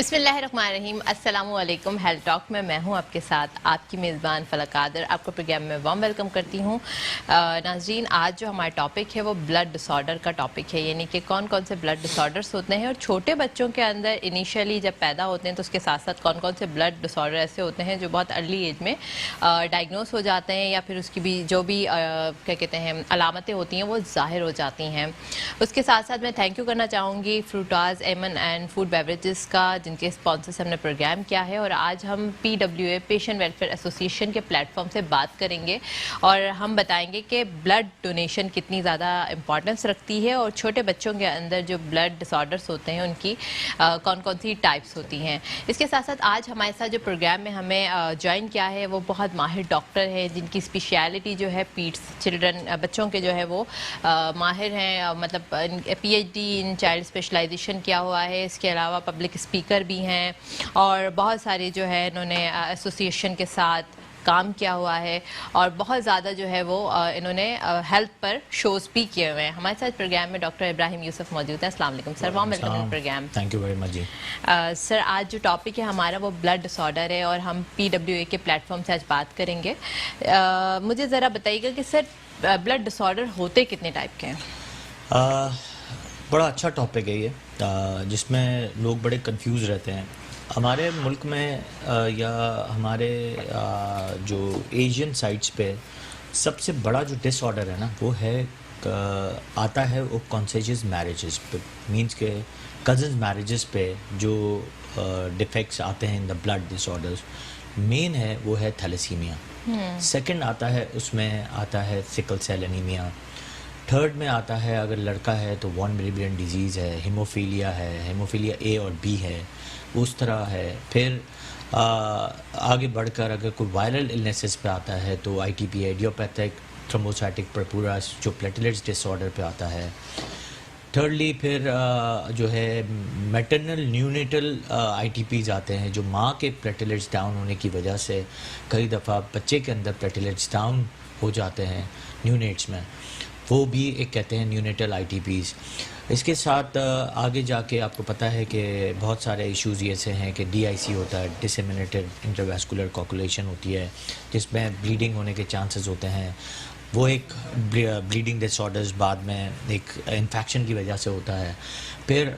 बिस्मिल्लाहिर्रहमानिर्रहीम। अस्सलामुअलैकुम। Health talk में मैं हूं आपके साथ आपकी मेज़बान फ़लक कादर। आपको प्रोग्राम में वार्म वेलकम करती हूं। नाज़रीन, आज जो हमारा टॉपिक है वो ब्लड डिसऑर्डर का टॉपिक है, यानी कि कौन कौन से ब्लड डिसऑर्डर्स होते हैं और छोटे बच्चों के अंदर इनिशियली जब पैदा होते हैं तो उसके साथ साथ कौन कौन से ब्लड डिसऑर्डर ऐसे होते हैं जो बहुत अर्ली एज में डायग्नोस हो जाते हैं या फिर उसकी भी जो भी क्या कहते हैं अलामतें होती हैं वो ज़ाहिर हो जाती हैं। उसके साथ साथ मैं थैंक यू करना चाहूँगी फ्रूटाज एमन एंड फूड बेवरेजेस का, जिनके स्पॉन्सर से हमने प्रोग्राम किया है। और आज हम PWA पेशेंट वेलफेयर एसोसिएशन के प्लेटफॉर्म से बात करेंगे और हम बताएंगे कि ब्लड डोनेशन कितनी ज़्यादा इम्पॉर्टेंस रखती है और छोटे बच्चों के अंदर जो ब्लड डिसऑर्डर्स होते हैं उनकी कौन कौन सी टाइप्स होती हैं। इसके साथ साथ आज हमारे साथ जो प्रोग्राम में हमें ज्वाइन किया है वो बहुत माहिर डॉक्टर हैं, जिनकी स्पेशलिटी जो है पीड्स चिल्ड्रन बच्चों के जो है वो माहिर हैं, मतलब PhD इन चाइल्ड स्पेशलाइजेशन किया हुआ है। इसके अलावा पब्लिक स्पीकर भी हैं और बहुत सारे जो है इन्होंने एसोसिएशन के साथ काम किया हुआ है और बहुत ज़्यादा जो है वो इन्होंने हेल्थ पर शोज़ भी किए हुए हैं। हमारे साथ प्रोग्राम में डॉक्टर इब्राहिम यूसुफ मौजूद हैं। अस्सलाम वालेकुम sir, warm welcome to program. Thank you very much जी। सर, आज जो टॉपिक है हमारा वो ब्लड डिसऑर्डर है और हम PWA के प्लेटफॉर्म से आज बात करेंगे। मुझे ज़रा बताइएगा कि सर ब्लड डिसऑर्डर होते कितने टाइप के हैं? बड़ा अच्छा टॉपिक है ये, जिसमें लोग बड़े कंफ्यूज रहते हैं। हमारे मुल्क में या हमारे जो एशियन साइट्स पे सबसे बड़ा जो डिसऑर्डर है ना वो है आता है वो कॉन्सेजियस मैरिजेस पे, मींस के कज़न्स मैरिजेस पे जो डिफेक्ट्स आते हैं in the blood disorders. Main है वो है थैलेसीमिया। सेकंड आता है, उसमें आता है सिकल सेल एनीमिया। थर्ड में आता है अगर लड़का है तो वॉन मेलिग्रेंट डिजीज़ है, हेमोफीलिया है, हेमोफीलिया A और B है, उस तरह है। फिर आगे बढ़कर अगर कोई वायरल इलनेसेस पे आता है तो ITP इडियोपैथिक थ्रोम्बोसाइटिक परपुरस जो प्लेटलेट्स डिसऑर्डर पे आता है। थर्डली फिर जो है मैटरनल न्यूनेटल ITPs आते हैं, जो माँ के प्लेटलेट्स डाउन होने की वजह से कई दफ़ा बच्चे के अंदर प्लेटलेट्स डाउन हो जाते हैं न्यूनेट्स में, वो भी एक कहते हैं न्यूनेटल ITPs। इसके साथ आगे जाके आपको पता है कि बहुत सारे इश्यूज़ ऐसे हैं कि DIC होता है, डिसेमिनेटेड इंटरवैस्कुलर कोगुलेशन होती है, जिसमें ब्लीडिंग होने के चांसेस होते हैं। वो एक ब्लीडिंग डिसऑर्डर्स बाद में एक इन्फेक्शन की वजह से होता है। फिर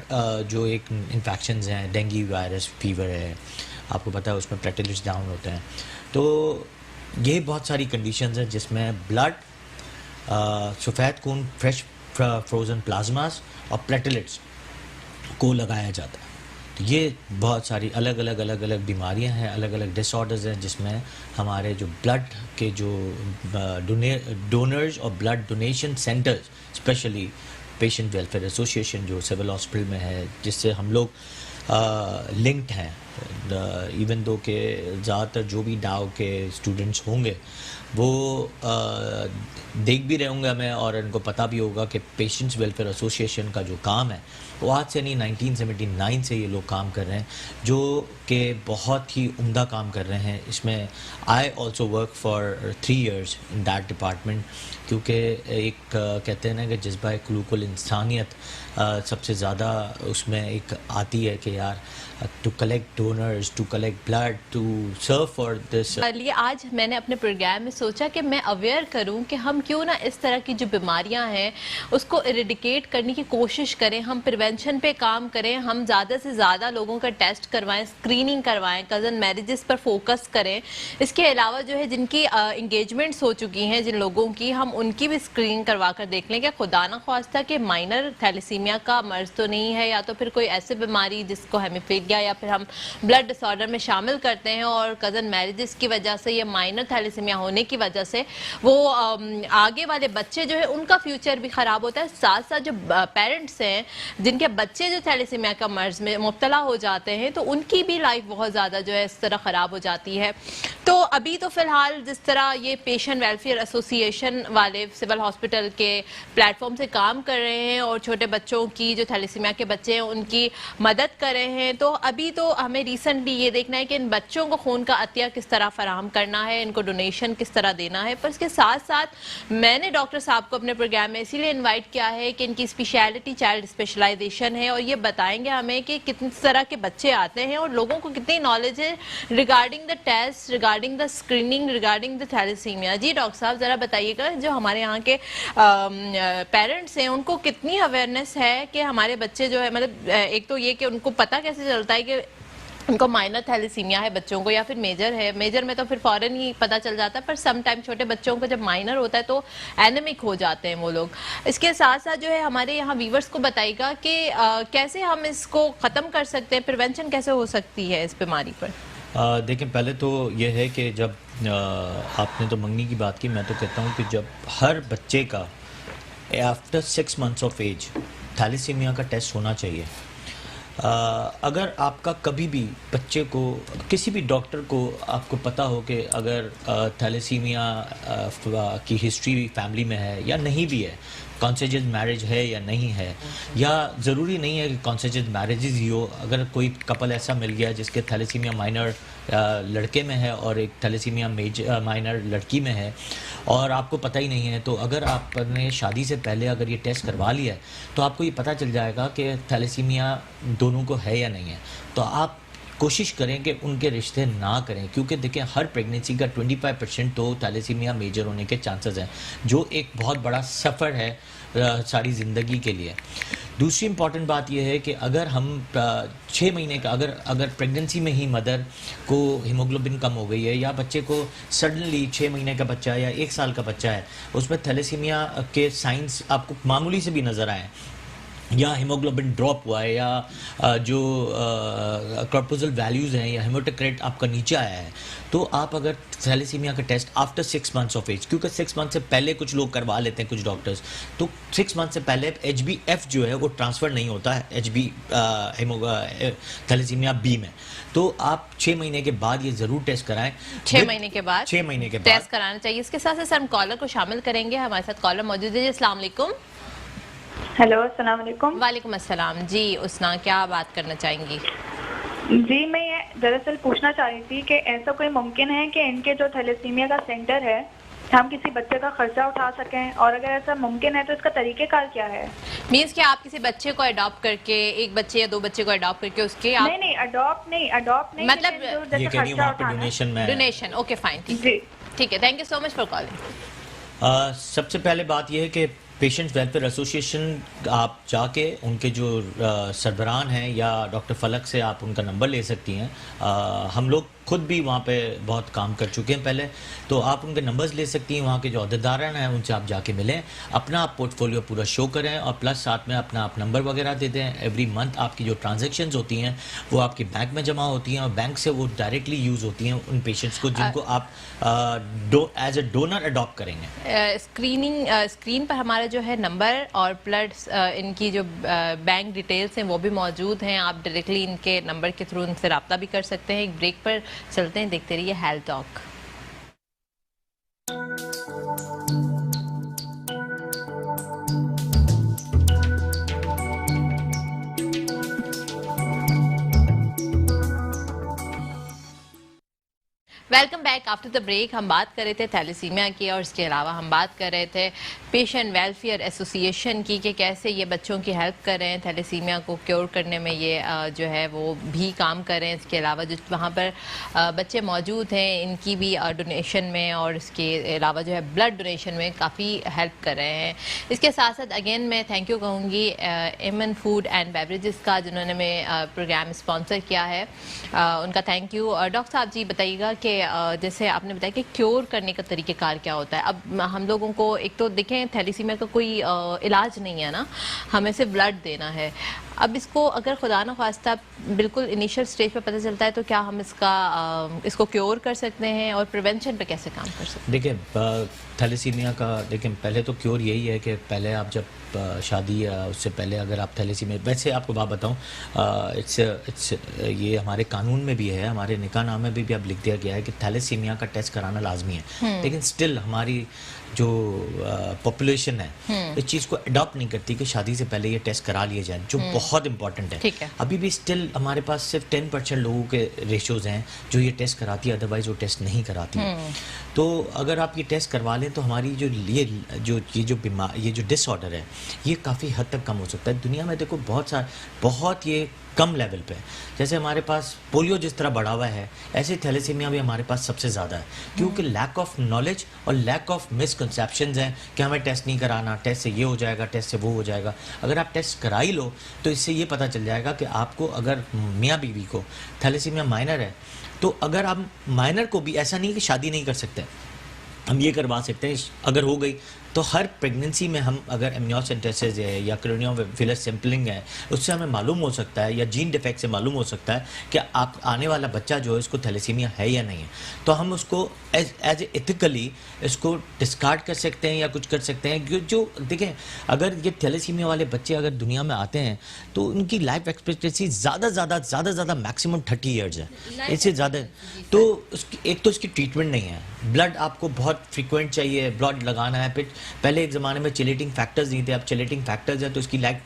जो एक इन्फेक्शंस हैं, डेंगू वायरस फीवर है, आपको पता है उसमें प्लेटलेट्स डाउन होते हैं। तो ये बहुत सारी कंडीशंस हैं जिसमें ब्लड, सफ़ेद खून, फ्रेश फ्रोज़न प्लाज्मास और प्लेटलेट्स को लगाया जाता है। तो ये बहुत सारी अलग अलग बीमारियां हैं, अलग अलग डिसऑर्डर्स हैं, जिसमें हमारे जो ब्लड के जो डोनर्स और blood donation centres, specially patient welfare association जो सिविल हॉस्पिटल में है, जिससे हम लोग लिंक्ड हैं। इवन दो के ज़्यादातर जो भी डाव के स्टूडेंट्स होंगे वो देख भी रहे होंगे हमें और इनको पता भी होगा कि पेशेंट्स वेलफेयर एसोसिएशन का जो काम है वो आज से नहीं 1979 से ये लोग काम कर रहे हैं, जो कि बहुत ही उम्दा काम कर रहे हैं। इसमें I also work for 3 years in that department, क्योंकि एक कहते हैं ना कि जज्बा खुलूकुल इंसानियत सबसे ज़्यादा उसमें एक आती है कि यार to collect donors, to collect blood, to serve for this. लिए आज मैंने अपने प्रोग्राम में सोचा कि मैं अवेयर करूं कि हम क्यों ना इस तरह की जो बीमारियां हैं उसको इरेडिकेट करने की कोशिश करें, हम प्रिवेंशन पे काम करें, हम ज़्यादा से ज़्यादा लोगों का टेस्ट करवाएं, स्क्रीनिंग करवाएं, कज़न मैरिजेस पर फोकस करें। इसके अलावा जो है जिनकी इंगेजमेंट्स हो चुकी हैं जिन लोगों की, हम उनकी भी स्क्रीनिंग करवा कर देख लें कि खुदा ना ख्वास्ता कि माइनर थैलेसीमिया का मर्ज तो नहीं है, या तो फिर कोई ऐसी बीमारी जिसको हेमोफीलिया या फिर हम ब्लड डिसऑर्डर में शामिल करते हैं और कज़न मैरिजेस की वजह से या माइनर थैलेसीमिया होने की वजह से वो आगे वाले बच्चे जो है उनका फ्यूचर भी ख़राब होता है। साथ साथ जो पेरेंट्स हैं जिनके बच्चे जो थैलेसीमिया का मर्ज में मुब्तला हो जाते हैं तो उनकी भी लाइफ बहुत ज़्यादा जो है इस तरह ख़राब हो जाती है। तो अभी तो फ़िलहाल जिस तरह ये पेशेंट वेलफेयर एसोसिएशन वाले सिविल हॉस्पिटल के प्लेटफॉर्म से काम कर रहे हैं और छोटे बच्चों की जो थैलेसीमिया के बच्चे हैं उनकी मदद कर रहे हैं, तो अभी तो हमें रिसेंटली ये देखना है कि इन बच्चों को खून का अतिया किस तरह फराहम करना है, इनको डोनेशन किस तरह देना है। पर इसके साथ साथ मैंने डॉक्टर साहब को अपने प्रोग्राम में इसीलिए इन्वाइट किया है कि इनकी स्पेशलिटी चाइल्ड स्पेशलाइजेशन है और ये बताएंगे हमें कि किस तरह के बच्चे आते हैं और लोगों को कितनी नॉलेज है regarding the test, regarding the screening, regarding the thalassaemia. जी डॉक्टर साहब ज़रा बताइएगा, जो हमारे यहाँ के पेरेंट्स हैं उनको कितनी अवेयरनेस है कि हमारे बच्चे जो है, मतलब एक तो ये कि उनको पता कैसे चलता है कि उनको माइनर थैलेसीमिया है बच्चों को या फिर मेजर है। मेजर में तो फिर फौरन ही पता चल जाता है, पर सम टाइम छोटे बच्चों को जब माइनर होता है तो एनेमिक हो जाते हैं वो लोग। इसके साथ साथ जो है हमारे यहाँ व्यूवर्स को बताइएगा कि कैसे हम इसको ख़त्म कर सकते हैं, प्रिवेंशन कैसे हो सकती है इस बीमारी पर। देखिए, पहले तो ये है कि जब आपने तो मंगनी की बात की, मैं तो कहता हूँ कि जब हर बच्चे का after 6 months of age thalassaemia का टेस्ट होना चाहिए। अगर आपका कभी भी बच्चे को, किसी भी डॉक्टर को आपको पता हो कि अगर थैलेसीमिया की हिस्ट्री फैमिली में है या नहीं भी है, कॉन्सेजेस मैरिज है या नहीं है, या ज़रूरी नहीं है कि कॉन्सेजेस मैरिजेस ही हो, अगर कोई कपल ऐसा मिल गया जिसके थैलेसीमिया माइनर लड़के में है और एक थैलेसीमिया मेजर माइनर लड़की में है और आपको पता ही नहीं है, तो अगर आपने शादी से पहले अगर ये टेस्ट करवा लिया है तो आपको ये पता चल जाएगा कि थैलेसीमिया दोनों को है या नहीं है। तो आप कोशिश करें कि उनके रिश्ते ना करें, क्योंकि देखिए हर प्रेगनेंसी का 25% तो थैलेसीमिया मेजर होने के चांसेस हैं, जो एक बहुत बड़ा सफ़र है सारी ज़िंदगी के लिए। दूसरी इम्पॉर्टेंट बात यह है कि अगर हम 6 महीने का अगर प्रेगनेंसी में ही मदर को हीमोग्लोबिन कम हो गई है या बच्चे को सडनली 6 महीने का बच्चा है या 1 साल का बच्चा है, उसमें थैलेसीमिया के साइंस आपको मामूली से भी नज़र आए, या हीमोग्लोबिन ड्रॉप हुआ है, या जो कॉर्पोरल वैल्यूज़ हैं या हेमोटोक्रेट आपका नीचे आया है, तो आप अगर थैलेसीमिया का test after 6 months of age, क्योंकि 6 मंथ से पहले कुछ लोग करवा लेते हैं कुछ डॉक्टर्स, तो 6 मंथ से पहले HbF जो है वो ट्रांसफ़र नहीं होता है थैलेसीमिया बी में, तो आप 6 महीने के बाद ये ज़रूर टेस्ट कराएं। 6 महीने के बाद 6 महीने के टेस्ट बाद कराना चाहिए। इसके साथ साथ हम कॉलर को शामिल करेंगे, हमारे साथ कॉलर मौजूद है। अस्सलाम वालेकुम। हेलो, अस्सलाम वालेकुम। वालेकुम अस्सलाम। जी उसना, क्या बात करना चाहेंगी? जी, मैं ये दरअसल पूछना चाह रही थी कि ऐसा कोई मुमकिन है कि इनके जो थैलेसीमिया का सेंटर है हम किसी बच्चे का खर्चा उठा सकें, और अगर ऐसा मुमकिन है तो इसका तरीक़ेकार क्या है? मीन्स कि आप किसी बच्चे को अडॉप्ट करके, एक बच्चे या 2 बच्चे को अडॉप्ट करके उसके आप... नहीं, अडॉप्ट नहीं, मतलब ये कह रही हूँ वहाँ पे डोनेशन में, डोनेशन। ओके फाइन, ठीक है, thank you so much for calling. सबसे पहले बात यह है कि पेशेंट्स वेलफेयर एसोसिएशन आप जाके उनके जो सरबरान हैं या डॉक्टर फलक से आप उनका नंबर ले सकती हैं। हम लोग खुद भी वहाँ पे बहुत काम कर चुके हैं पहले, तो आप उनके नंबर्स ले सकती हैं। वहाँ के जो अहदेदारान हैं उनसे आप जाके मिलें, अपना आप पोर्टफोलियो पूरा शो करें और प्लस साथ में अपना आप नंबर वगैरह दे दें। एवरी मंथ आपकी जो ट्रांजैक्शंस होती हैं वो आपके बैंक में जमा होती हैं और बैंक से वो डायरेक्टली यूज़ होती हैं उन पेशेंट्स को जिनको आप एज ए डोनर अडॉप्ट करेंगे। स्क्रीन पर हमारा जो है नंबर और प्लस इनकी जो बैंक डिटेल्स हैं वो भी मौजूद हैं। आप डायरेक्टली इनके नंबर के थ्रू उनसे रब्ता भी कर सकते हैं। एक ब्रेक पर चलते हैं, देखते रहिए health talk. Welcome back after the break. हम बात कर रहे थे थैलेसीमिया की और इसके अलावा हम बात कर रहे थे पेशेंट वेलफेयर एसोसिएशन की कि कैसे ये बच्चों की हेल्प कर रहे हैं, थैलेसीमिया को क्योर करने में ये जो है वो भी काम कर रहे हैं। इसके अलावा जो वहाँ पर बच्चे मौजूद हैं इनकी भी डोनेशन में और इसके अलावा जो है ब्लड डोनेशन में काफ़ी हेल्प कर रहे हैं। इसके साथ साथ अगेन मैं थैंक यू कहूँगी एमन फूड एंड बेवरेजेस का जिन्होंने में प्रोग्राम स्पॉन्सर किया है, उनका थैंक यू। डॉक्टर साहब जी बताइएगा कि जैसे आपने बताया कि क्योर करने का तरीक़ेकार क्या होता है। अब हम लोगों को एक तो देखें थैलेसीमिया का कोई इलाज नहीं है ना, हमें सिर्फ ब्लड देना है। अब इसको अगर खुदा न ख्वास्ता बिल्कुल इनिशियल स्टेज पे पता चलता है तो क्या हम इसको क्योर कर सकते हैं और प्रिवेंशन पे कैसे काम कर सकते हैं? देखिए थैलेसीमिया का देखिए पहले तो क्योर यही है कि पहले आप जब शादी या उससे पहले अगर आप थैलेसीमिया, वैसे आपको बात बताऊं, इट्स ये हमारे कानून में भी है, हमारे निकाहनामे में भी अब लिख दिया गया है कि थैलेसीमिया का टेस्ट कराना लाजमी है, लेकिन स्टिल हमारी जो पॉपुलेशन है इस चीज़ को अडॉप्ट नहीं करती कि शादी से पहले ये टेस्ट करा लिए जाए, जो बहुत इंपॉर्टेंट है। अभी भी स्टिल हमारे पास सिर्फ 10% लोगों के रेशियोज हैं जो ये टेस्ट कराती है, अदरवाइज वो टेस्ट नहीं कराती है। तो अगर आप ये टेस्ट करवा लें तो हमारी ये जो डिसऑर्डर है ये काफ़ी हद तक कम हो सकता है। दुनिया में देखो बहुत ये कम लेवल पे, जैसे हमारे पास पोलियो जिस तरह बढ़ा हुआ है, ऐसे थैलेसीमिया भी हमारे पास सबसे ज़्यादा है, क्योंकि लैक ऑफ नॉलेज और लैक ऑफ मिसकंसेप्शंस हैं कि हमें टेस्ट नहीं कराना, टेस्ट से ये हो जाएगा, टेस्ट से वो हो जाएगा। अगर आप टेस्ट करा ही लो तो इससे ये पता चल जाएगा कि आपको, अगर मियाँ बीवी को थैलेसीमिया माइनर है, तो अगर आप माइनर को भी, ऐसा नहीं है कि शादी नहीं कर सकते, हम ये करवा सकते हैं। अगर हो गई तो हर प्रेगनेंसी में हम अगर एमनियोसेंटेसिस है या क्रेनियोवेलर सैंपलिंग है, उससे हमें मालूम हो सकता है, या जीन डिफेक्ट से मालूम हो सकता है कि आप आने वाला बच्चा जो है इसको थैलेसीमिया है या नहीं है। तो हम उसको एज एथिकली इसको डिस्कार्ड कर सकते हैं या कुछ कर सकते हैं। जो देखें, अगर ये थैलेसीमिया वाले बच्चे अगर दुनिया में आते हैं तो उनकी लाइफ एक्सपेक्टेंसी ज़्यादा मैक्सिमम 30 ईयर्स है, इससे ज़्यादा। तो एक तो इसकी ट्रीटमेंट नहीं है, ब्लड आपको बहुत फ्रीक्वेंट चाहिए, ब्लड लगाना है। फिर पहले एक ज़माने में चिलेटिंग फैक्टर्स नहीं थे, अब चिलेटिंग फैक्टर्स हैं तो इसकी लाइफ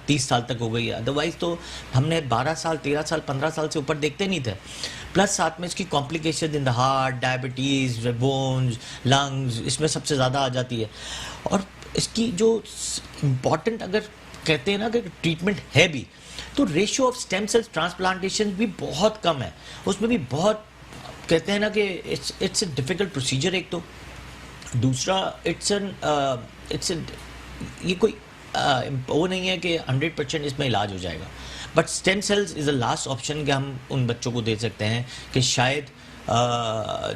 30 साल तक हो गई है, अदरवाइज़ तो हमने 12 साल 13 साल 15 साल से ऊपर देखते नहीं थे। प्लस साथ में इसकी complication in the heart, diabetes, bones, lungs, इसमें सबसे ज़्यादा आ जाती है। और इसकी जो इम्पॉर्टेंट, अगर कहते हैं ना कि ट्रीटमेंट है भी, तो ratio of stem cells transplantation भी बहुत कम है, उसमें भी बहुत कहते हैं ना कि इट्स अ डिफ़िकल्ट प्रोसीजर। एक तो दूसरा ये कोई वो नहीं है कि 100% इसमें इलाज हो जाएगा, but stem cells is a last option कि हम उन बच्चों को दे सकते हैं कि शायद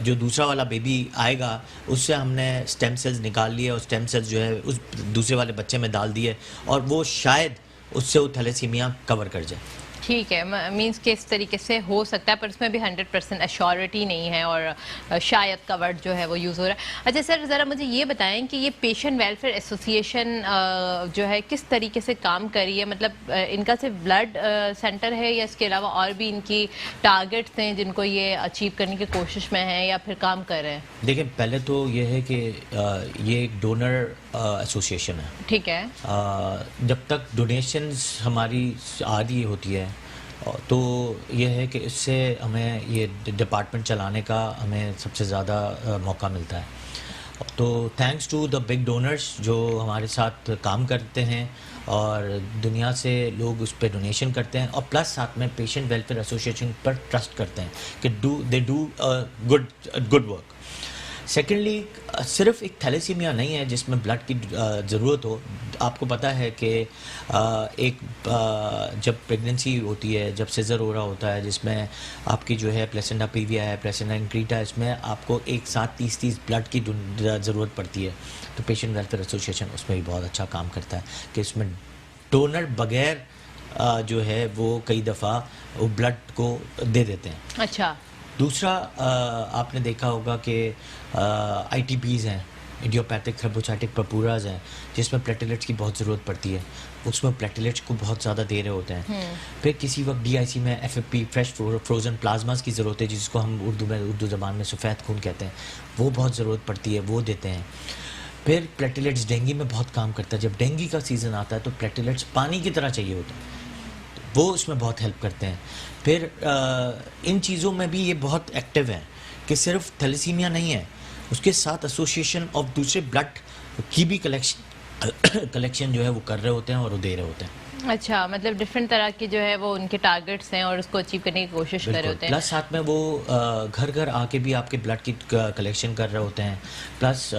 जो दूसरा वाला बेबी आएगा उससे हमने स्टेम सेल्स निकाल लिए और स्टेम सेल्स जो है उस दूसरे वाले बच्चे में डाल दिए और वो शायद उससे वो थैलेसीमिया कवर कर जाए। ठीक है, मींस कि इस तरीके से हो सकता है, पर उसमें भी 100% एश्योरिटी नहीं है और शायद कवर्ड जो है वो यूज़ हो रहा है। अच्छा सर, ज़रा मुझे ये बताएं कि ये पेशेंट वेलफेयर एसोसिएशन जो है किस तरीके से काम कर रही है? मतलब इनका सिर्फ ब्लड सेंटर है या इसके अलावा और भी इनकी टारगेट्स हैं जिनको ये अचीव करने की कोशिश में हैं या फिर काम कर रहे हैं? देखिए, पहले तो ये है कि ये एक डोनर एसोसिएशन है। ठीक है। जब तक डोनेशंस हमारी आ रही होती है तो ये है कि इससे हमें ये डिपार्टमेंट चलाने का हमें सबसे ज़्यादा मौका मिलता है। तो thanks to the big donors जो हमारे साथ काम करते हैं और दुनिया से लोग उस पर डोनेशन करते हैं, और प्लस साथ में पेशेंट वेलफेयर एसोसिएशन पर ट्रस्ट करते हैं कि they do good work. Secondly, सिर्फ एक थैलेसीमिया नहीं है जिसमें ब्लड की ज़रूरत हो। आपको पता है कि जब प्रेगनेंसी होती है, जब सीजर हो रहा होता है, जिसमें आपकी जो है प्लेसेंटा प्रीविया है, प्लेसेंटा इंक्रीटा, इसमें आपको एक साथ 30 ब्लड की ज़रूरत पड़ती है। तो पेशेंट वेलफेयर एसोसिएशन उसमें भी बहुत अच्छा काम करता है कि इसमें डोनर बगैर जो है वो कई दफ़ा वो ब्लड को दे देते हैं। अच्छा। दूसरा, आपने देखा होगा कि ITPs हैं, इडियोपैथिक थ्रोम्बोसाइटिक पर्पूराज हैं, जिसमें प्लेटलेट्स की बहुत ज़रूरत पड़ती है, उसमें प्लेटलेट्स को बहुत ज़्यादा दे रहे होते हैं। फिर किसी वक्त DIC में FFP फ्रेश फ्रोज़न प्लाज्मास की ज़रूरत है, जिसको हम उर्दू ज़बान में सफ़ेद खून कहते हैं, वो बहुत ज़रूरत पड़ती है, वो देते हैं। फिर प्लेटलेट्स डेंगू में बहुत काम करता है, जब डेंगू का सीज़न आता है तो प्लेटलेट्स पानी की तरह चाहिए होते हैं, वो उसमें बहुत हेल्प करते हैं। फिर इन चीज़ों में भी ये बहुत एक्टिव हैं कि सिर्फ थैलेसीमिया नहीं है, उसके साथ एसोसिएशन ऑफ दूसरे ब्लड की भी कलेक्शन जो है वो कर रहे होते हैं और वो दे रहे होते हैं। अच्छा, मतलब डिफरेंट तरह के जो है वो उनके टारगेट्स हैं और उसको अचीव करने की कोशिश कर रहे होते हैं। प्लस साथ में वो घर घर आके भी आपके ब्लड की कलेक्शन कर रहे होते हैं। प्लस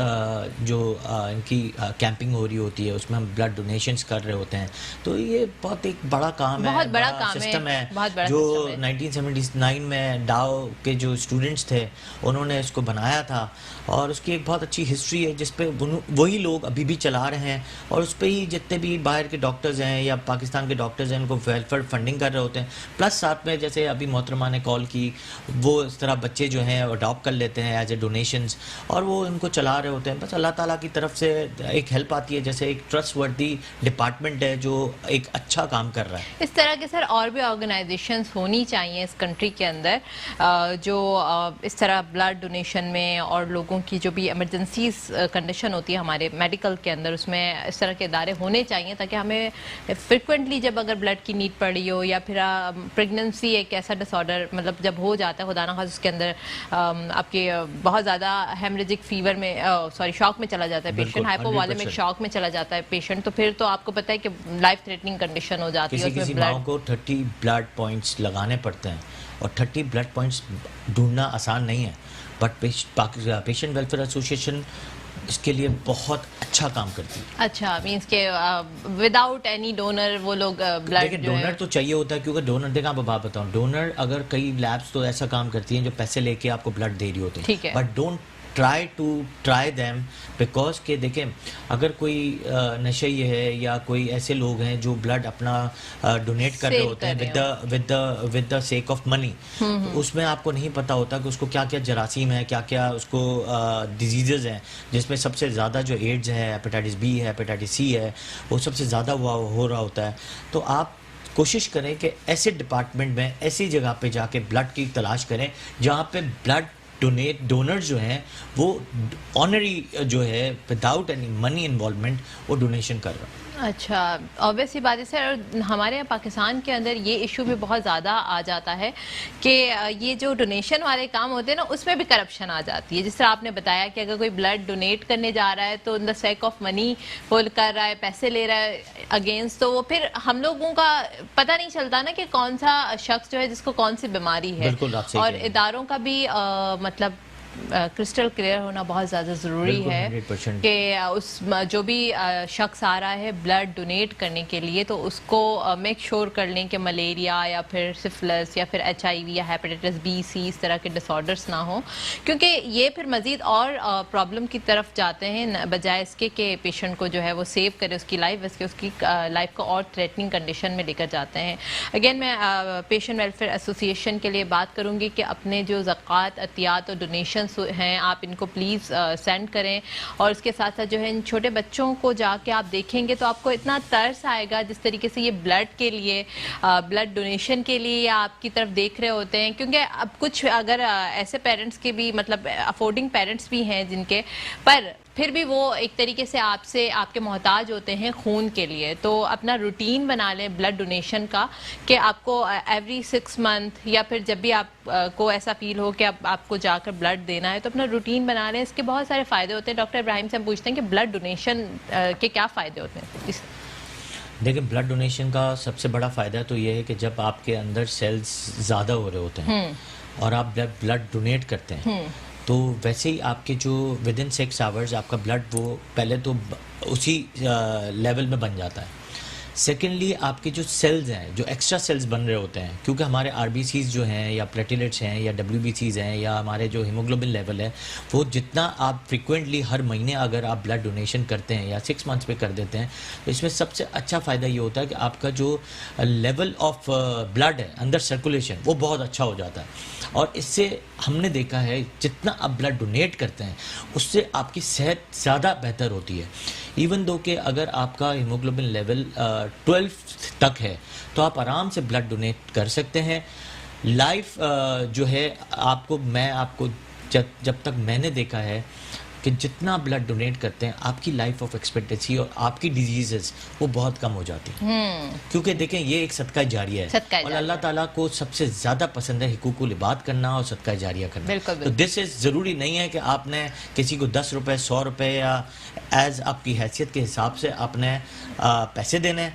जो इनकी कैंपिंग हो रही होती है उसमें हम ब्लड डोनेशंस कर रहे होते हैं। तो ये बहुत एक बड़ा काम है, बहुत बड़ा काम सिस्टम है, बहुत बड़ा जो सिस्टम है। 1979 में डाओ के जो स्टूडेंट्स थे उन्होंने इसको बनाया था और उसकी एक बहुत अच्छी हिस्ट्री है जिसपे वही लोग अभी भी चला रहे हैं और उस पर ही जितने भी बाहर के डॉक्टर्स हैं या पाकिस्तान के डॉक्टर्स हैं उनको वेलफेयर फंडिंग कर रहे होते हैं, प्लस साथ में जैसे अभी मोहतरमा ने कॉल की, वो इस तरह बच्चे जो हैं अडॉप्ट कर लेते हैं एज ए डोनेशंस और वो उनको चला रहे होते हैं। बस अल्लाह ताला की तरफ से एक हेल्प आती है, जैसे एक ट्रस्टवर्दी डिपार्टमेंट है जो एक अच्छा काम कर रहा है। इस तरह के सर और भी ऑर्गेनाइजेशंस होनी चाहिए इस कंट्री के अंदर जो इस तरह ब्लड डोनेशन में और लोगों की जो भी इमरजेंसी कंडीशन होती है हमारे मेडिकल के अंदर, उसमें इस तरह के इदारे होने चाहिए ताकि हमें फ्रिक्वेंटली जब अगर ब्लड की नीड पड़ी हो या फिर प्रेगनेंसी एक ऐसा डिसऑर्डर मतलब जब हो जाता है खुदा ना खास उसके अंदर आपके बहुत ज़्यादा हेमरेजिक फीवर में शॉक में चला जाता है पेशेंट, हाइपोवॉलेमिक शॉक में चला जाता है पेशेंट, तो फिर तो आपको पता है कि लाइफ थ्रेटनिंग कंडीशन हो जाती है। किसी माँ को 30 ब्लड पॉइंट्स लगाने पड़ते हैं और 30 ब्लड पॉइंट्स ढूंढना आसान नहीं है, बट पेशेंट वेलफेयर एसोसिएशन इसके लिए बहुत अच्छा काम करती है। अच्छा, मींस के विदाउट एनी डोनर वो लोग ब्लड देखिए डोनर तो चाहिए होता है, क्योंकि डोनर देखा आप बात बताऊं, डोनर अगर कई लैब्स तो ऐसा काम करती हैं जो पैसे लेके आपको ब्लड दे रही होती है, ठीक है, but don't try them because के देखें अगर कोई नशे है या कोई ऐसे लोग हैं जो ब्लड अपना डोनेट कर रहे होते हैं with the sake of money, तो उसमें आपको नहीं पता होता कि उसको क्या क्या जरासीम है, क्या क्या उसको डिजीजेज हैं, जिसमें सबसे ज़्यादा जो एड्स है, हेपेटाइटिस बी है, हेपेटाइटिस सी है, वो सबसे ज़्यादा हो रहा होता है। तो आप कोशिश करें कि ऐसे डिपार्टमेंट में ऐसी जगह पे जाके ब्लड की तलाश करें जहाँ पे ब्लड डोनर जो हैं वो ऑनरी जो है विदाउट एनी मनी इन्वॉल्वमेंट वो डोनेशन कर रहा है। अच्छा, ऑब्वियसली बात है सर, और हमारे यहाँ पाकिस्तान के अंदर ये इशू भी बहुत ज़्यादा आ जाता है कि ये जो डोनेशन वाले काम होते हैं ना उसमें भी करप्शन आ जाती है। जिस तरह आपने बताया कि अगर कोई ब्लड डोनेट करने जा रहा है तो in the sake of money वो कर रहा है, पैसे ले रहा है अगेंस्ट, तो वो फिर हम लोगों का पता नहीं चलता ना कि कौन सा शख्स जो है जिसको कौन सी बीमारी है, और इदारों का भी मतलब क्रिस्टल क्लियर होना बहुत ज़्यादा ज़रूरी है कि उस जो भी शख्स आ रहा है ब्लड डोनेट करने के लिए तो उसको मेक श्योर कर लें कि मलेरिया या फिर सिफिलिस या फिर HIV या हेपेटाइटिस बी सी इस तरह के डिसऑर्डर्स ना हो, क्योंकि ये फिर मज़ीद और प्रॉब्लम की तरफ जाते हैं बजाय इसके कि पेशेंट को जो है वो सेव करे उसकी लाइफ, इसके उसकी लाइफ को और थ्रेटनिंग कंडीशन में लेकर जाते हैं। अगेन मैं पेशेंट वेलफेयर एसोसिएशन के लिए बात करूँगी कि अपने जो ज़कात, अतियात और डोनेशन हैं आप इनको प्लीज़ सेंड करें, और इसके साथ साथ जो है इन छोटे बच्चों को जाके आप देखेंगे तो आपको इतना तरस आएगा जिस तरीके से ये ब्लड के लिए, ब्लड डोनेशन के लिए आपकी तरफ देख रहे होते हैं, क्योंकि अब कुछ अगर ऐसे पेरेंट्स के भी मतलब अफोर्डिंग पेरेंट्स भी हैं जिनके, पर फिर भी वो एक तरीके से आपसे आपके मोहताज होते हैं खून के लिए। तो अपना रूटीन बना लें ब्लड डोनेशन का कि आपको एवरी 6 मंथ या फिर जब भी आप को ऐसा फील हो कि अब आपको जाकर ब्लड देना है तो अपना रूटीन बना लें। इसके बहुत सारे फ़ायदे होते हैं। डॉक्टर इब्राहिम से हम पूछते हैं कि ब्लड डोनेशन के क्या फ़ायदे होते हैं? देखिए ब्लड डोनेशन का सबसे बड़ा फ़ायदा तो ये है कि जब आपके अंदर सेल्स ज़्यादा हो रहे होते हैं और आप ब्लड डोनेट करते हैं तो वैसे ही आपके जो विद इन 6 आवर्स आपका ब्लड वो पहले तो उसी लेवल में बन जाता है। सेकेंडली आपके जो सेल्स हैं, जो एक्स्ट्रा सेल्स बन रहे होते हैं, क्योंकि हमारे RBCs जो हैं या प्लेटलेट्स हैं या WBCs हैं या हमारे जो हीमोग्लोबिन लेवल है, वो जितना आप फ्रिक्वेंटली हर महीने अगर आप ब्लड डोनेशन करते हैं या 6 मंथ्स पे कर देते हैं तो इसमें सबसे अच्छा फ़ायदा ये होता है कि आपका जो लेवल ऑफ ब्लड है अंदर सर्कुलेशन वो बहुत अच्छा हो जाता है। और इससे हमने देखा है जितना आप ब्लड डोनेट करते हैं उससे आपकी सेहत ज़्यादा बेहतर होती है। इवन दो कि अगर आपका हीमोग्लोबिन लेवल 12 तक है तो आप आराम से ब्लड डोनेट कर सकते हैं। लाइफ जो है मैं आपको जब तक मैंने देखा है कि जितना ब्लड डोनेट करते हैं आपकी लाइफ ऑफ एक्सपेक्टेंसी और आपकी डिजीजेस वो बहुत कम हो जाती है, क्योंकि देखें ये एक सदका जारिया है और अल्लाह ताला को सबसे ज़्यादा पसंद है हुकूकुल इबाद करना और सदका जारिया करना। तो दिस इज़ ज़रूरी नहीं है कि आपने किसी को 10 रुपये 100 रुपये या एज आपकी हैसियत के हिसाब से आपने पैसे देने।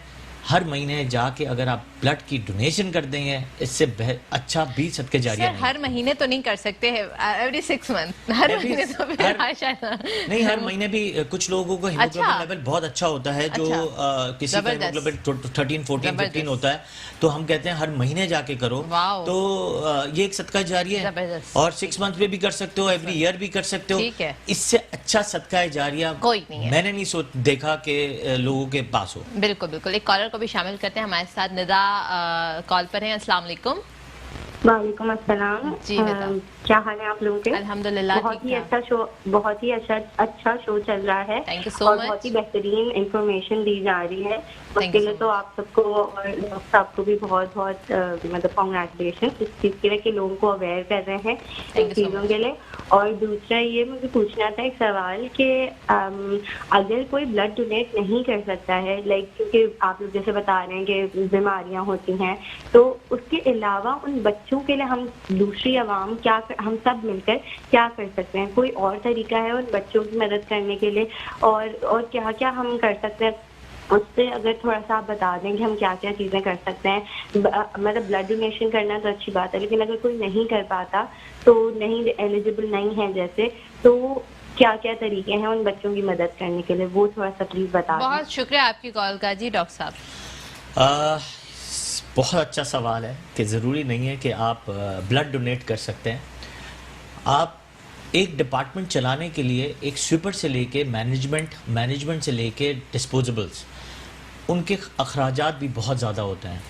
हर महीने जाके अगर आप ब्लड की डोनेशन कर देंगे इससे अच्छा भी सदके जारिया नहीं। हर महीने तो नहीं कर सकते हैं, एवरी 6 मंथ हर महीने तो फिर नहीं, हर महीने भी कुछ लोगों को हीमोग्लोबिन लेवल बहुत अच्छा होता है, जो किसी का हीमोग्लोबिन 13, 14, 15 होता है, तो हम कहते हैं हर महीने जाके करो। तो ये एक सदका जारिया है और 6 मंथ में भी कर सकते हो, एवरी ईयर भी कर सकते हो। इससे अच्छा सदका जारिया कोई नहीं है, मैंने नहीं देखा कि लोगों के पास हो। बिल्कुल बिल्कुल। एक कॉलर को को भी शामिल करते हैं। हमारे साथ निदा कॉल पर हैं। अस्सलाम वालेकुम। वालेकुम अस्सलाम। जी निदा, क्या हाल है आप लोगों के? अल्हम्दुलिल्लाह बहुत ही ठीक अच्छा शो, बहुत ही अच्छा शो चल रहा है। Thank you so और much. बहुत ही बेहतरीन इंफॉर्मेशन दी जा रही है। Thank उसके you लिए so तो आप सबको और डॉक्टर साहब को भी बहुत बहुत मतलब कॉन्ग्रेचुलेशन इस चीज़ के लिए कि लोगों को अवेयर कर रहे हैं Thank इन you so चीज़ों के लिए। और दूसरा ये मुझे पूछना था एक सवाल कि अगर कोई ब्लड डोनेट नहीं कर सकता है, लाइक क्योंकि आप लोग जैसे बता रहे हैं कि बीमारियां होती हैं, तो उसके अलावा उन बच्चों के लिए हम दूसरी आवाम हम सब मिलकर क्या कर सकते हैं? कोई और तरीका है उन बच्चों की मदद करने के लिए? और क्या क्या हम कर सकते हैं उससे, अगर थोड़ा सा आप बता दें कि हम क्या क्या चीज़ें कर सकते हैं। मतलब ब्लड डोनेशन करना तो अच्छी बात है, लेकिन अगर कोई नहीं कर पाता, तो नहीं एलिजिबल नहीं है जैसे, तो क्या क्या तरीके हैं उन बच्चों की मदद करने के लिए, वो थोड़ा सा प्लीज़ बता दें। बहुत शुक्रिया आपकी कॉल का। जी डॉक्टर साहब। बहुत अच्छा सवाल है कि ज़रूरी नहीं है कि आप ब्लड डोनेट कर सकते हैं। आप एक डिपार्टमेंट चलाने के लिए एक स्वीपर से लेके मैनेजमेंट से लेके डिस्पोजेबल्स, उनके अखराजात भी बहुत ज़्यादा होते हैं।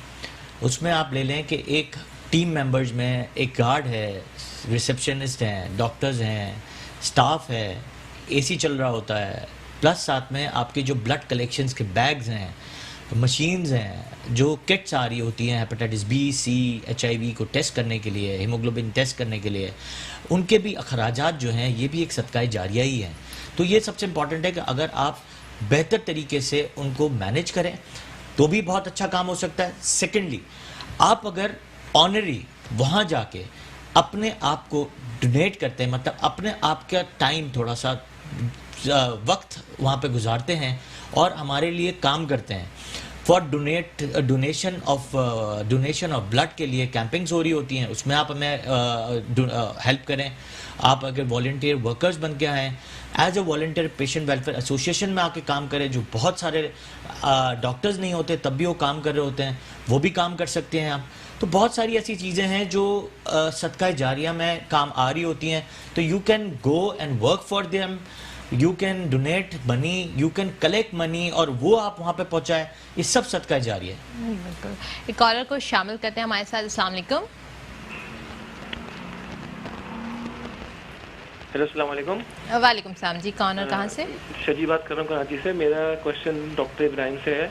उसमें आप ले लें कि एक टीम मेंबर्स में एक गार्ड है, रिसेप्शनिस्ट हैं, डॉक्टर्स हैं, स्टाफ है, एसी चल रहा होता है, प्लस साथ में आपके जो ब्लड कलेक्शंस के बैग्स हैं, मशीन्स हैं, जो किट्स आ रही होती हैं हेपेटाइटिस बी, सी, HIV को टेस्ट करने के लिए, हीमोग्लोबिन टेस्ट करने के लिए, उनके भी अखराजात जो हैं ये भी एक सदका जारिया ही है। तो ये सबसे इम्पॉर्टेंट है कि अगर आप बेहतर तरीके से उनको मैनेज करें तो भी बहुत अच्छा काम हो सकता है। सेकेंडली, आप अगर ऑनरी वहाँ जाके अपने आप को डोनेट करते हैं, मतलब अपने आप का टाइम थोड़ा सा वक्त वहाँ पे गुजारते हैं और हमारे लिए काम करते हैं, फॉर डोनेशन ऑफ ब्लड के लिए कैंपिंग्स हो रही होती हैं, उसमें आप हमें हेल्प करें। आप अगर वॉलंटियर वर्कर्स बन के आएँ, as a volunteer patient welfare association में आके काम करें, जो बहुत सारे डॉक्टर्स नहीं होते तब भी वो काम कर रहे होते हैं, वो भी काम कर सकते हैं आप। तो बहुत सारी ऐसी चीज़ें हैं जो सदका जारिया में काम आ रही होती हैं। तो you can go and work for them, you can donate money, you can collect money और वो आप वहाँ पे पहुँचाएं। ये सब सदका जारिया है। बिल्कुल। एक कॉलर को शामिल करते हैं हमारे साथ। अस्सलाम वालेकुम। हेलो अस्सलाम वालेकुम। वालेकुम सलाम जी, कौन और कहाँ से? शजी बात कर रहा हूँ कराची से। मेरा क्वेश्चन डॉक्टर इब्राहिम से है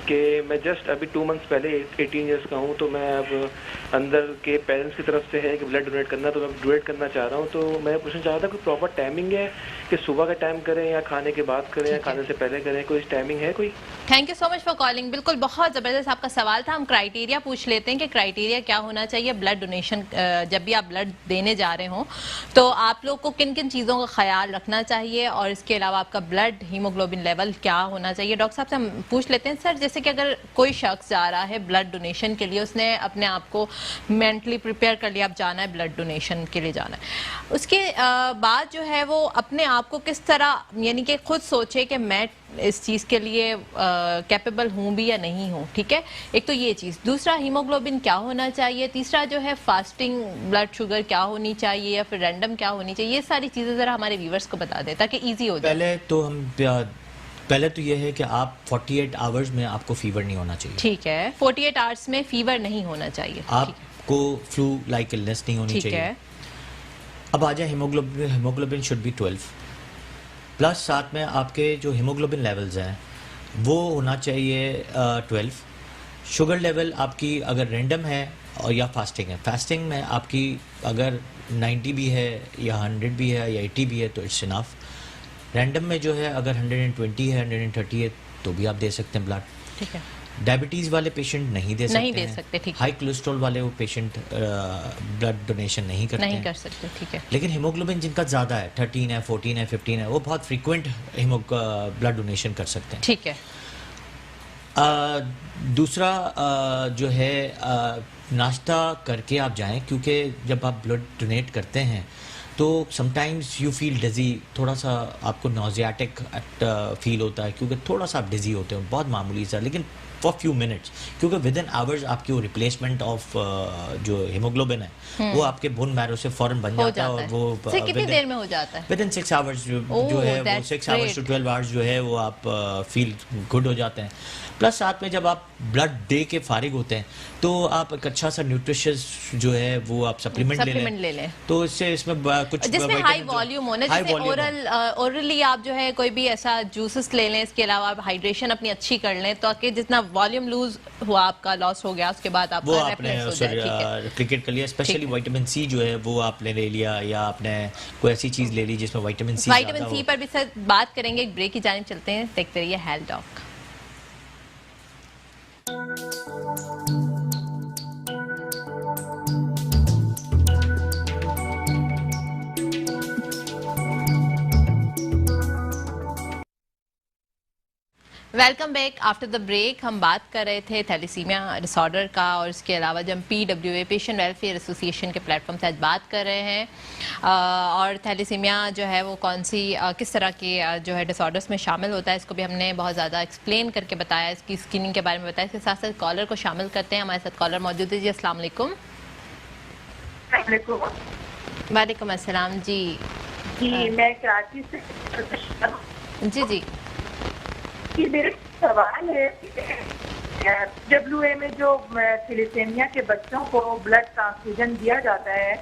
कि मैं जस्ट अभी 2 मंथ्स पहले 18 ईयर्स का हूँ, तो मैं अब अंदर के पेरेंट्स की तरफ से है कि ब्लड डोनेट करना, तो मैं डोनेट करना चाह रहा हूँ। तो मैं पूछना चाह रहा था कोई प्रॉपर टाइमिंग है कि सुबह का टाइम करें या खाने के बाद करें या खाने से पहले करें, कोई टाइमिंग है कोई? Thank you so much for calling. बिल्कुल, बहुत ज़बरदस्त आपका सवाल था। हम क्राइटेरिया पूछ लेते हैं कि क्राइटेरिया क्या होना चाहिए ब्लड डोनेशन, जब भी आप ब्लड देने जा रहे हों तो आप लोग को किन किन चीज़ों का ख्याल रखना चाहिए, और इसके अलावा आपका ब्लड हीमोग्लोबिन लेवल क्या होना चाहिए। डॉक्टर साहब से हम पूछ लेते हैं सर, जैसे कि अगर कोई शख्स जा रहा है ब्लड डोनेशन के लिए, उसने अपने आप को मेंटली प्रिपेयर कर लिया, अब जाना है ब्लड डोनेशन के लिए जाना है, उसके बाद जो है वो अपने आप को किस तरह, यानी कि खुद सोचे कि मैं इस चीज़ के लिए कैपेबल हूँ भी या नहीं हूँ। ठीक है, एक तो ये चीज़। दूसरा, हीमोग्लोबिन क्या होना चाहिए। तीसरा जो है फास्टिंग ब्लड शुगर क्या होनी चाहिए या फिर रैंडम क्या होनी चाहिए। ये सारी चीज़ें ज़रा हमारे व्यूवर्स को बता दें ताकि ईजी हो जाए। पहले तो ये है कि आप 48 आवर्स में आपको फीवर नहीं होना चाहिए। ठीक है, 48 आवर्स में फीवर नहीं होना चाहिए। आपको फ्लू लाइक इलनेस नहीं होनी चाहिए। है। अब आ जाए हीमोग्लोबिन शुड बी 12 प्लस, साथ में आपके जो हीमोग्लोबिन लेवल्स हैं वो होना चाहिए 12। शुगर लेवल आपकी अगर रैंडम है और या फास्टिंग है, फास्टिंग में आपकी अगर 90 भी है या 100 भी है या 80 भी है तो इट्स इनफ। रैंडम में जो है अगर 120 है 130 है तो भी आप दे सकते हैं ब्लड। ठीक है। डायबिटीज़ वाले पेशेंट नहीं दे सकते, ठीक है। हाई कोलेस्ट्रॉल वाले वो पेशेंट ब्लड डोनेशन नहीं कर सकते। ठीक है। लेकिन हीमोग्लोबिन जिनका ज़्यादा है, 13 है, 14 है, 15 है, वो बहुत फ्रीक्वेंट ब्लड डोनेशन कर सकते हैं। ठीक है। दूसरा जो है नाश्ता करके आप जाएं, क्योंकि जब आप ब्लड डोनेट करते हैं तो समटाइम्स यू फील डिजी, थोड़ा सा आपको नॉजियाटिक फील होता है क्योंकि थोड़ा सा आप डिजी होते हो, बहुत मामूली सा, लेकिन फॉर फ्यू मिनट्स, क्योंकि विद इन आवर्स आपकी वो रिप्लेसमेंट ऑफ जो हीमोग्लोबिन है वो आपके बोन मैरो से फौरन बन जाता है, और वो सर कितनी देर में हो जाता है? विद इन 6 आवर्स जो है वो 6 आवर्स टू 12 आवर्स जो है वो आप फील गुड हो जाते हैं। प्लस साथ में जब आप ब्लड दे के फारिग होते हैं तो आप एक अच्छा सा न्यूट्रिशियस जो है वो आप सप्लीमेंट ले लें, तो इससे इसमें कुछ जिसमें हाई वॉल्यूम होना, जैसे ओरली आप जो है कोई भी ऐसा जूसेस ले लें, इसके अलावा आप हाइड्रेशन अपनी अच्छी कर लें, तो कि जितना वॉल्यूम लूज हुआ, आपका लॉस हो गया, उसके बाद वो आपने क्रिकेट कर लिया, स्पेशली विटामिन सी जो है वो आपने ले लिया, या आपने कोई ऐसी चीज ले ली जिसमें विटामिन सी पर भी सर बात करेंगे, एक ब्रेक की जानिब चलते हैं, देखते रहिए health talk. Welcome back after the break. हम बात कर रहे थे थैलेसीमिया डिसऑर्डर का, और इसके अलावा जब PWA पेशेंट वेलफेयर एसोसिएशन के प्लेटफॉर्म से आज बात कर रहे हैं, और थैलेसीमिया जो है वो कौन सी किस तरह के जो है डिसऑर्डर्स में शामिल होता है, इसको भी हमने बहुत ज़्यादा एक्सप्लेन करके बताया, इसकी स्क्रीनिंग के बारे में बताया। इसके साथ साथ कॉलर को शामिल करते हैं, हमारे साथ कॉलर मौजूद है जी। अस्सलाम वालेकुम। वालेकुम अस्सलाम जी। मैं कराची से जी मेरा सवाल है, WA में जो थैलेसीमिया के बच्चों को ब्लड ट्रांसफ्यूजन दिया जाता है,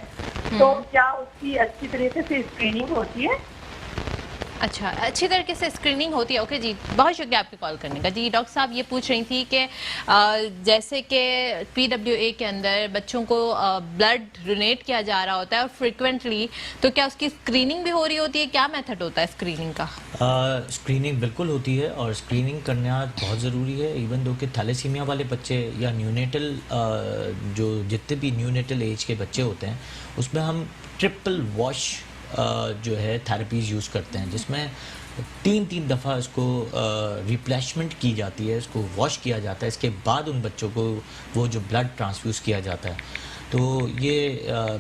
तो क्या उसकी अच्छी तरीके से स्क्रीनिंग होती है? अच्छा, अच्छी तरीके से स्क्रीनिंग होती है। ओके जी, बहुत शुक्रिया आपके कॉल करने का। जी डॉक्टर साहब ये पूछ रही थी कि जैसे कि PWA के अंदर बच्चों को ब्लड डोनेट किया जा रहा होता है और फ्रिक्वेंटली, तो क्या उसकी स्क्रीनिंग भी हो रही होती है? क्या मेथड होता है स्क्रीनिंग का? स्क्रीनिंग बिल्कुल होती है, और स्क्रीनिंग करना बहुत ज़रूरी है। इवन दो कि थैलेसीमिया वाले बच्चे या न्यूनेटल जो जितने भी न्यूनेटल एज के बच्चे होते हैं, उसमें हम ट्रिपल वॉश जो है थेरेपीज़ यूज़ करते हैं, जिसमें 3 दफ़ा इसको रिप्लेसमेंट की जाती है, इसको वॉश किया जाता है, इसके बाद उन बच्चों को वो जो ब्लड ट्रांसफ्यूज़ किया जाता है। तो ये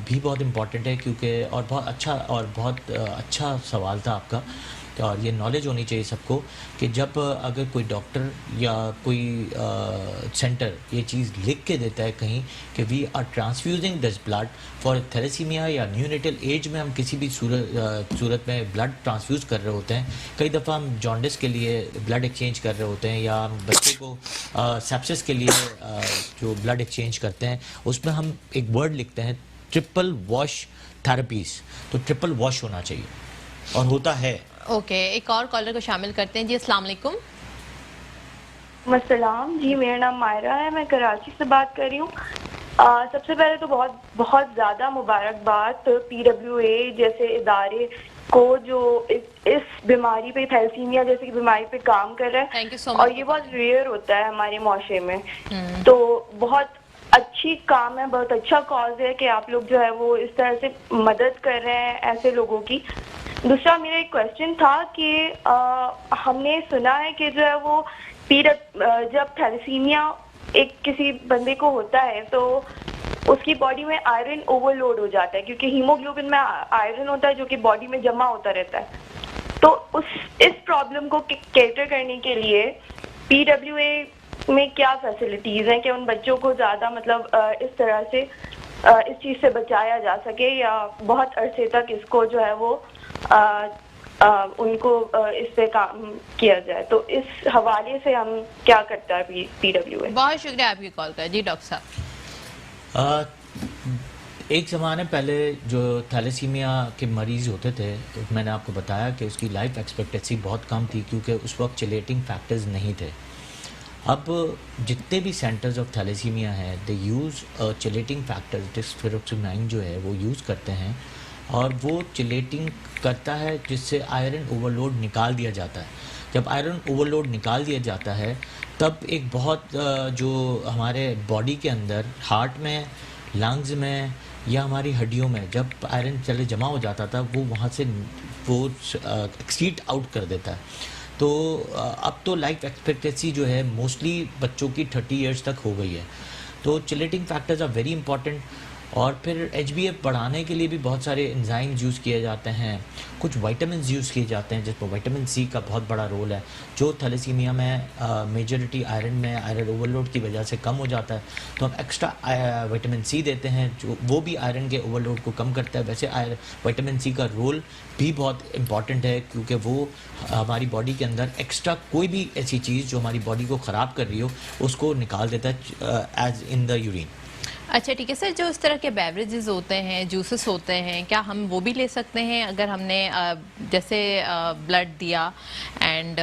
भी बहुत इम्पॉर्टेंट है, क्योंकि और बहुत अच्छा सवाल था आपका, और ये नॉलेज होनी चाहिए सबको कि जब अगर कोई डॉक्टर या कोई सेंटर ये चीज़ लिख के देता है कहीं कि we are transfusing this blood for thalassaemia या न्यूनेटल एज में, हम किसी भी सूरत में ब्लड ट्रांसफ्यूज कर रहे होते हैं, कई दफ़ा हम जॉन्डिस के लिए ब्लड एक्सचेंज कर रहे होते हैं, या हम बच्चे को सेप्सिस के लिए जो ब्लड एक्सचेंज करते हैं, उसमें हम एक वर्ड लिखते हैं ट्रिपल वॉश थेरेपीज़। तो ट्रिपल वॉश होना चाहिए, और होता है। ओके, एक और कॉलर को शामिल करते हैं जी। अस्सलाम वालेकुम। अस्सलाम जी, मेरा नाम मायरा है, मैं कराची से बात कर रही हूँ। सबसे पहले तो बहुत ज़्यादा मुबारकबाद PWA जैसे इदारे को जो इस बीमारी पे, थैलेसीमिया जैसी बीमारी पे काम कर रहा है। Thank you so much. और ये बहुत रेयर होता है हमारे माशरे में, तो बहुत अच्छी काम है, बहुत अच्छा कॉज है कि आप लोग जो है वो इस तरह से मदद कर रहे हैं ऐसे लोगों की। दूसरा मेरा एक क्वेश्चन था कि हमने सुना है कि जो है वो जब थैलेसीमिया एक किसी बंदे को होता है तो उसकी बॉडी में आयरन ओवरलोड हो जाता है, क्योंकि हीमोग्लोबिन में आयरन होता है जो कि बॉडी में जमा होता रहता है। तो इस प्रॉब्लम को कैटर करने के लिए PWA में क्या फैसिलिटीज हैं कि उन बच्चों को ज्यादा मतलब इस तरह से इस चीज से बचाया जा सके, या बहुत अरसे तक इसको जो है वो उनको इस पे काम किया जाए? तो इस हवाले से हम क्या करता है PWA? बहुत शुक्रिया आपकी कॉल का जी डॉक्टर साहब। एक ज़माने पहले जो थैलेसीमिया के मरीज़ होते थे, मैंने आपको बताया कि उसकी लाइफ एक्सपेक्टेंसी बहुत कम थी, क्योंकि उस वक्त चिलेटिंग फैक्टर्स नहीं थे। अब जितने भी सेंटर्स ऑफ थैलेसीमिया हैं, दे यूज़ चिलेटिंग फैक्टर्स, डिस्फेरोक्सिमाइन जो है वो यूज़ करते हैं, और वो चिलेटिंग करता है जिससे आयरन ओवरलोड निकाल दिया जाता है। जब आयरन ओवरलोड निकाल दिया जाता है, तब एक बहुत जो हमारे बॉडी के अंदर, हार्ट में, लंग्स में या हमारी हड्डियों में जब आयरन चले जमा हो जाता था, वो वहाँ से वो एक्सीड आउट कर देता है। तो अब तो लाइफ एक्सपेक्टेंसी जो है मोस्टली बच्चों की 30 इयर्स तक हो गई है। तो chelating factors are very important. और फिर HbF बढ़ाने के लिए भी बहुत सारे एंजाइम्स यूज़ किए जाते हैं, कुछ विटामिन यूज़ किए जाते हैं जिसमें विटामिन सी का बहुत बड़ा रोल है, जो थैलेसीमिया में मेजॉरिटी आयरन में आयरन ओवरलोड की वजह से कम हो जाता है, तो हम एक्स्ट्रा विटामिन सी देते हैं जो वो भी आयरन के ओवरलोड को कम करता है। वैसे विटामिन सी का रोल भी बहुत इम्पॉर्टेंट है क्योंकि वो हमारी बॉडी के अंदर एक्स्ट्रा कोई भी ऐसी चीज़ जो हमारी बॉडी को ख़राब कर रही हो उसको निकाल देता है एज इन द यूरिन। अच्छा ठीक है सर, जो इस तरह के बेवरेजेस होते हैं, जूसेस होते हैं, क्या हम वो भी ले सकते हैं अगर हमने जैसे ब्लड दिया एंड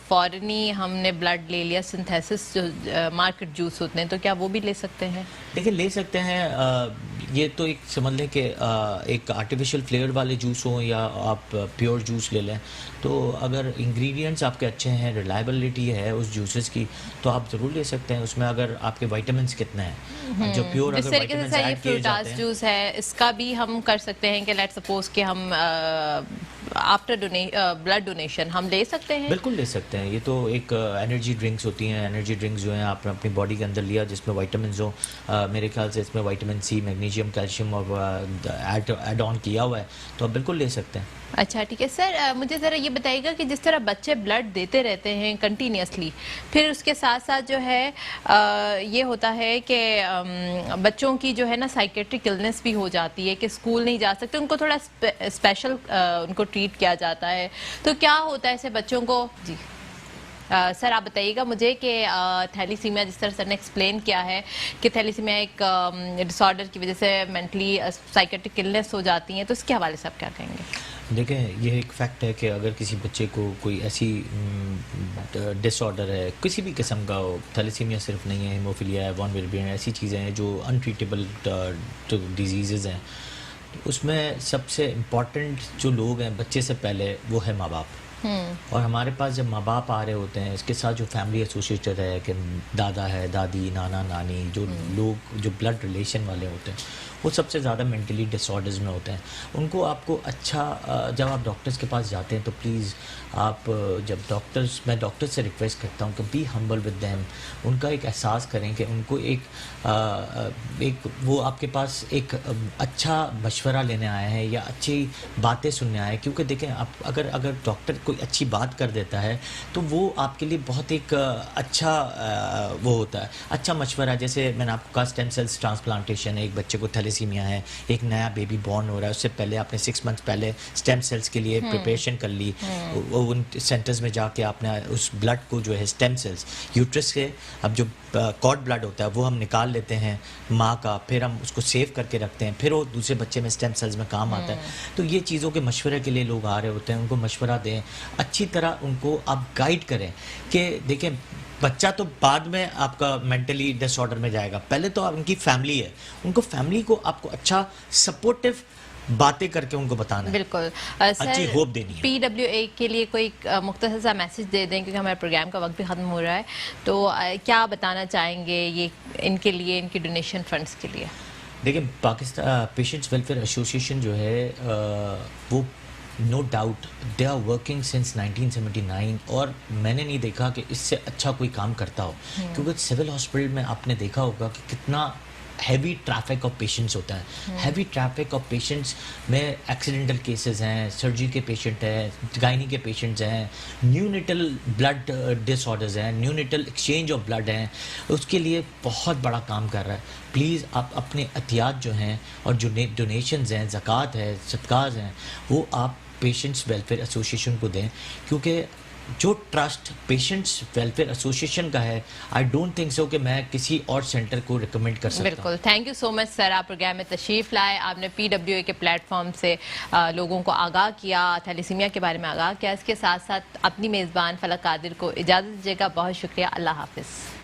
फॉरनी हमने ब्लड ले लिया, सिंथेसिस जो मार्केट जूस होते हैं, तो क्या वो भी ले सकते हैं? देखिए ले सकते हैं, ये तो एक समझ लें कि एक आर्टिफिशियल फ्लेवर वाले जूस हों या आप प्योर जूस ले लें, तो अगर इंग्रेडिएंट्स आपके अच्छे हैं, रिलायबिलिटी है उस जूसेस की, तो आप ज़रूर ले सकते हैं। उसमें अगर आपके विटामिन्स कितने हैं, जो प्योर जिस अगर तरीके से विटामिन्स सर ये ऐड किए जाते फ्रूटास हैं, जूस है, इसका भी हम कर सकते हैं कि लेट्स सपोज कि हम आफ्टर ब्लड डोनेशन हम ले सकते हैं? बिल्कुल ले सकते हैं। ये तो एक एनर्जी ड्रिंक्स होती हैं, एनर्जी ड्रिंक्स जो हैं आपने अपनी बॉडी के अंदर लिया जिसमें विटामिन्स हो, मेरे ख्याल से इसमें विटामिन सी, मैग्नीशियम, कैल्शियम और ऐड ऑन किया हुआ है, तो आप बिल्कुल ले सकते हैं। अच्छा ठीक है सर, मुझे ज़रा ये बताइएगा कि जिस तरह बच्चे ब्लड देते रहते हैं कंटिन्यूसली, फिर उसके साथ साथ जो है ये होता है कि बच्चों की जो है ना साइकेट्रिक इलनेस भी हो जाती है कि स्कूल नहीं जा सकते, उनको थोड़ा स्पेशल उनको ट्रीट किया जाता है, तो क्या होता है ऐसे बच्चों को? जी सर आप बताइएगा मुझे कि थैलीसीमिया जिस तरह सर ने एक्सप्लेन किया है कि थैलीसीमिया एक डिसऑर्डर की वजह से मेंटली साइकेट्रिक इलनेस हो जाती हैं, तो इसके हवाले से आप क्या कहेंगे? देखें ये एक फैक्ट है कि अगर किसी बच्चे को कोई ऐसी डिसऑर्डर है किसी भी किस्म का हो, थैलेसीमिया सिर्फ नहीं है, हीमोफीलिया है, वॉन विलबियन, ऐसी चीज़ें हैं जो अनट्रीटेबल डिजीज़ हैं, तो उसमें सबसे इम्पॉर्टेंट जो लोग हैं बच्चे से पहले वो है माँ बाप। और हमारे पास जब माँ बाप आ रहे होते हैं, इसके साथ जो फैमिली एसोसिएटेड है कि दादा है, दादी, नाना, नानी, जो लोग जो ब्लड रिलेशन वाले होते हैं वो सबसे ज़्यादा मेंटली डिसऑर्डर्स में होते हैं। उनको आपको अच्छा जब आप डॉक्टर्स के पास जाते हैं तो प्लीज़ आप जब मैं डॉक्टर्स से रिक्वेस्ट करता हूँ कि बी हम्बल विद देम, उनका एक एहसास करें कि उनको एक वो आपके पास एक अच्छा मशवरा लेने आए हैं या अच्छी बातें सुनने आए हैं, क्योंकि देखें आप अगर डॉक्टर कोई अच्छी बात कर देता है तो वो आपके लिए बहुत एक अच्छा वो होता है, अच्छा मशवरा। जैसे मैंने आपको कहा स्टेम सेल्स ट्रांसप्लांटेशन है, एक बच्चे को थैलेसीमिया है, एक नया बेबी बॉर्न हो रहा है, उससे पहले आपने 6 मंथ्स पहले स्टेम सेल्स के लिए प्रिपरेशन कर ली, उन सेंटर्स में जाके आपने उस ब्लड को जो है स्टेम सेल्स यूट्रस के, अब जो कॉर्ड ब्लड होता है वो हम निकाल लेते हैं माँ का, फिर हम उसको सेव करके रखते हैं, फिर वो दूसरे बच्चे में स्टेम सेल्स में काम आता है। तो ये चीज़ों के मशवरे के लिए लोग आ रहे होते हैं, उनको मशवरा दें, अच्छी तरह उनको आप गाइड करें कि देखें बच्चा तो बाद में आपका मेंटली डिसऑर्डर में जाएगा, पहले तो उनकी फैमिली है, उनको फैमिली को आपको अच्छा सपोर्टिव बातें करके उनको बताना है, बिल्कुल अच्छी होप देनी है। PWA के लिए कोई मुख्तसर सा मैसेज दे दें क्योंकि हमारे प्रोग्राम का वक्त भी ख़त्म हो रहा है, तो क्या बताना चाहेंगे ये इनके लिए, इनकी डोनेशन फंड्स के लिए? देखिए पाकिस्तान पेशेंट्स वेलफेयर एसोसिएशन जो है वो no doubt they are working since 1979 और मैंने नहीं देखा कि इससे अच्छा कोई काम करता हो, क्योंकि सिविल हॉस्पिटल में आपने देखा होगा कि कितना हैवी ट्रैफिक ऑफ पेशेंट्स होता है। हैवी ट्रैफिक ऑफ पेशेंट्स में एक्सीडेंटल केसेस हैं, सर्जरी के पेशेंट हैं, गायनी के पेशेंट्स हैं, न्यूनेटल ब्लड डिसऑर्डर्स हैं, न्यूनेटल एक्सचेंज ऑफ ब्लड हैं, उसके लिए बहुत बड़ा काम कर रहा है। प्लीज़ आप अपने एहतियात जो हैं और जो डोनेशंस हैं, ज़कात है, सदकात हैं, वो आप पेशेंट्स वेलफेयर एसोसिएशन को दें, क्योंकि जो ट्रस्ट पेशेंट्स वेलफेयर एसोसिएशन का है, आई डोंट थिंक सो कि मैं किसी और सेंटर को रिकमेंड कर सकता हूं। बिल्कुल, thank you so much sir, आप प्रोग्राम में तशरीफ़ लाए, आपने PWA के प्लेटफॉर्म से लोगों को आगाह किया, थैलेसीमिया के बारे में आगाह किया, इसके साथ साथ अपनी मेज़बान फलक कादिर को इजाज़त दीजिएगा। बहुत शुक्रिया, अल्लाह हाफिज़।